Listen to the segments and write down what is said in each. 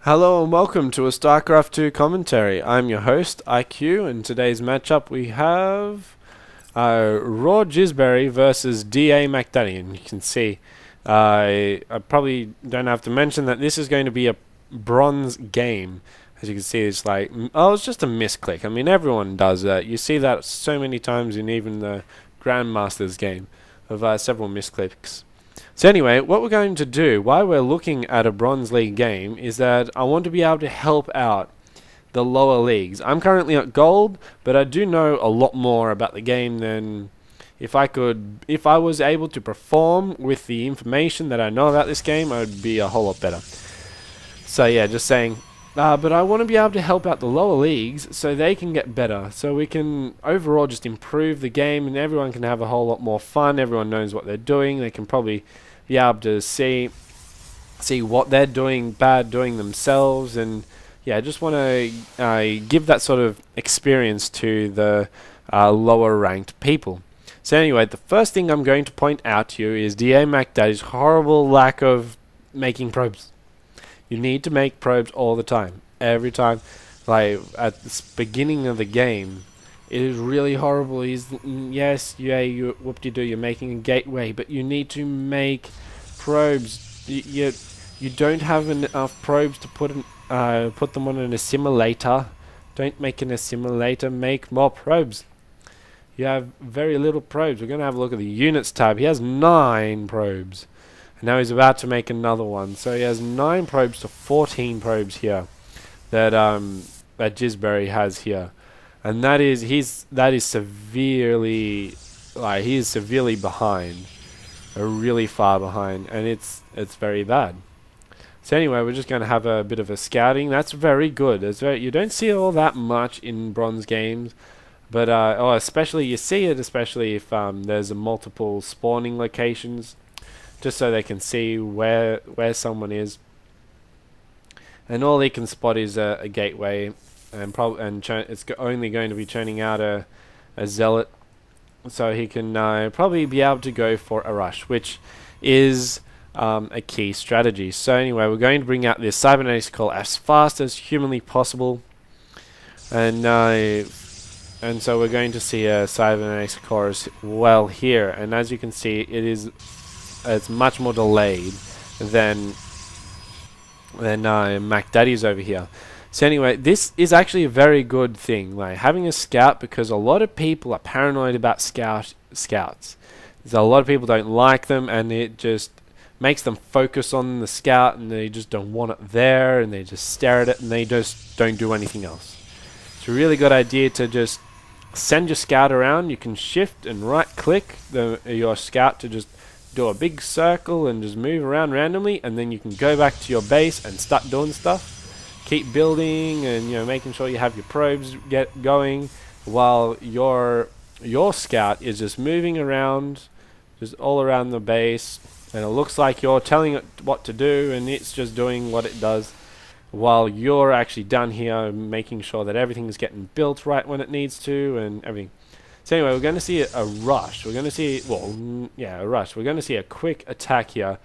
Hello and welcome to a StarCraft 2 commentary. I'm your host, IQ, and today's matchup we have Raw Jizberry versus DA McDaddy. And you can see, I probably don't have to mention that this is going to be a bronze game. As you can see, it's like, it's just a misclick. I mean, everyone does that. You see that so many times in even the Grandmasters game of several misclicks. So anyway, what we're going to do while we're looking at a Bronze League game is that I want to be able to help out the lower leagues. I'm currently at Gold, but I do know a lot more about the game than if I was able to perform with the information that I know about this game, I would be a whole lot better. So yeah, just saying. But I want to be able to help out the lower leagues so they can get better. So we can overall just improve the game and everyone can have a whole lot more fun. Everyone knows what they're doing. They can probably be able to see what they're doing doing themselves. And yeah, I just want to give that sort of experience to the lower ranked people. So anyway, the first thing I'm going to point out to you is DA McDaddy's horrible lack of making probes. You need to make probes all the time. Every time. Like, at the beginning of the game, it is really horrible. Yes, you whoop-de-doo, you're making a gateway, but you need to make probes. You don't have enough probes to put them on an assimilator. Don't make an assimilator, make more probes. You have very little probes. We're going to have a look at the units tab. He has 9 probes. Now he's about to make another one, so he has 9 probes to 14 probes here that Jizberry has here, and that is severely he is severely behind, really far behind, and it's very bad. So anyway, we're just going to have a bit of a scouting. That's very good. You don't see all that much in bronze games, but especially you see it especially if there's multiple spawning locations. Just so they can see where someone is, and all they can spot is a gateway, and it's only going to be churning out a zealot, so he can probably be able to go for a rush, which is a key strategy. So anyway, we're going to bring out this cybernetics call as fast as humanly possible, and so we're going to see a cybernetics core as well here, and as you can see, it's much more delayed than McDaddy's over here. So anyway, this is actually a very good thing, like having a scout, because a lot of people are paranoid about scouts. So a lot of people don't like them, and it just makes them focus on the scout, and they just don't want it there, and they just stare at it, and they just don't do anything else. It's a really good idea to just send your scout around. You can shift and right click your scout to just do a big circle and just move around randomly, and then you can go back to your base and start doing stuff. Keep building and making sure you have your probes get going while your scout is just moving around, just all around the base, and it looks like you're telling it what to do, and it's just doing what it does while you're actually done here, making sure that everything's getting built right when it needs to and everything. So anyway, we're going to see a rush. We're going to see, a rush. We're going to see a quick attack here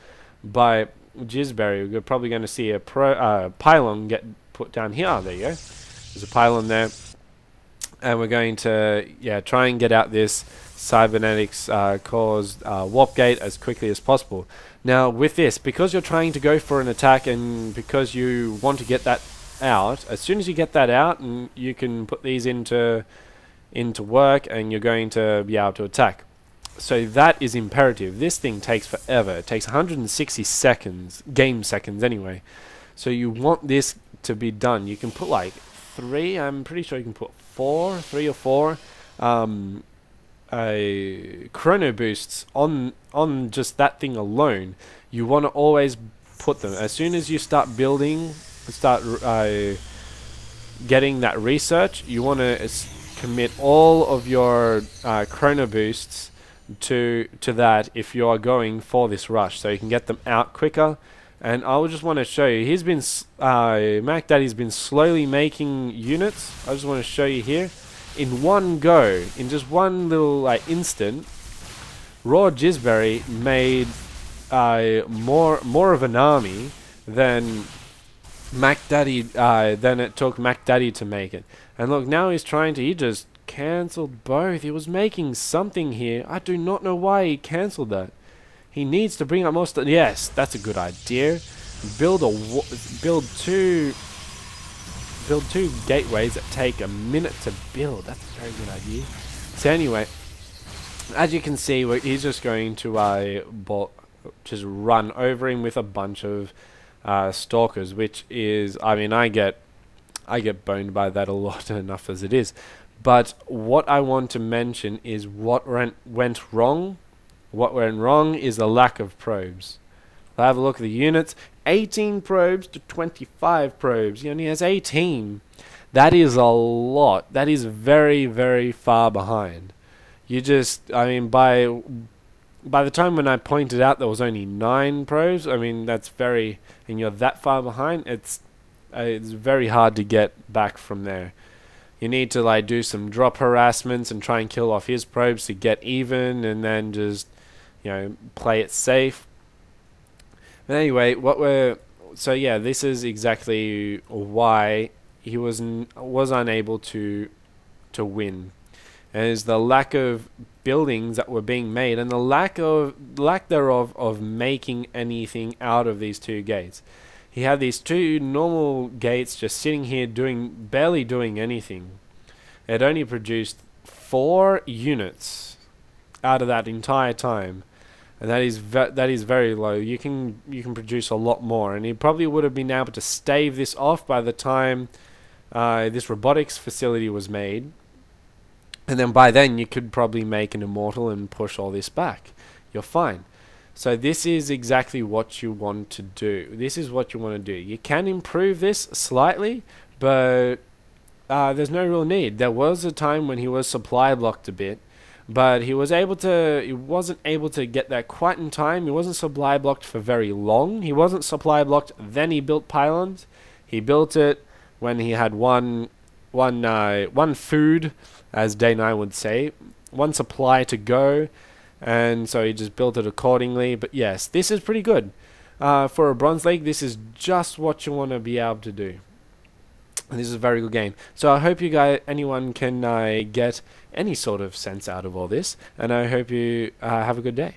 by Jizberry. We're probably going to see a pylon get put down here. There you go. There's a pylon there. And we're going to, try and get out this cybernetics caused warp gate as quickly as possible. Now, with this, because you're trying to go for an attack and because you want to get that out, as soon as you get that out, and you can put these into work, and you're going to be able to attack. So that is imperative. This thing takes forever. It takes 160 seconds, game seconds anyway. So you want this to be done. You can put like 3, I'm pretty sure you can put 3 or 4 chrono boosts on just that thing alone. You want to always put them. As soon as you start building, getting that research, you want to commit all of your chrono boosts to that if you are going for this rush, so you can get them out quicker. And I would just want to show you, he's been McDaddy's been slowly making units. I just want to show you here, in one go, in just one little instant, Raw Jizberry made more of an army than Mac Daddy, then it took Mac Daddy to make it. And look, now he just cancelled both. He was making something here. I do not know why he cancelled that. He needs to bring up more stuff. Yes, that's a good idea. Build build two gateways that take a minute to build. That's a very good idea. So anyway, as you can see, he's just going to just run over him with a bunch of stalkers, which is, I mean, I get boned by that a lot enough as it is. But what I want to mention is what went wrong. What went wrong is the lack of probes. I'll have a look at the units. 18 probes to 25 probes. He only has 18. That is a lot. That is very, very far behind. I mean, by the time when I pointed out there was only 9 probes, I mean, and you're that far behind, it's very hard to get back from there. You need to like do some drop harassments and try and kill off his probes to get even, and then just, play it safe. But anyway, so yeah, this is exactly why he was unable to win. And is the lack of buildings that were being made, and the lack thereof of making anything out of these 2 gates. He had these 2 normal gates just sitting here barely doing anything. It only produced 4 units out of that entire time, and that is very low. You can produce a lot more, and he probably would have been able to stave this off by the time this robotics facility was made. And then by then you could probably make an immortal and push all this back. You're fine. So this is exactly what you want to do. This is what you want to do. You can improve this slightly, but there's no real need. There was a time when he was supply blocked a bit, but he wasn't able to get that quite in time. He wasn't supply blocked for very long. He wasn't supply blocked, then he built pylons. He built it when he had one food, as Day 9 would say, one supply to go, and so he just built it accordingly. But yes, this is pretty good. For a Bronze League, this is just what you want to be able to do. And this is a very good game. So I hope anyone can get any sort of sense out of all this, and I hope you have a good day.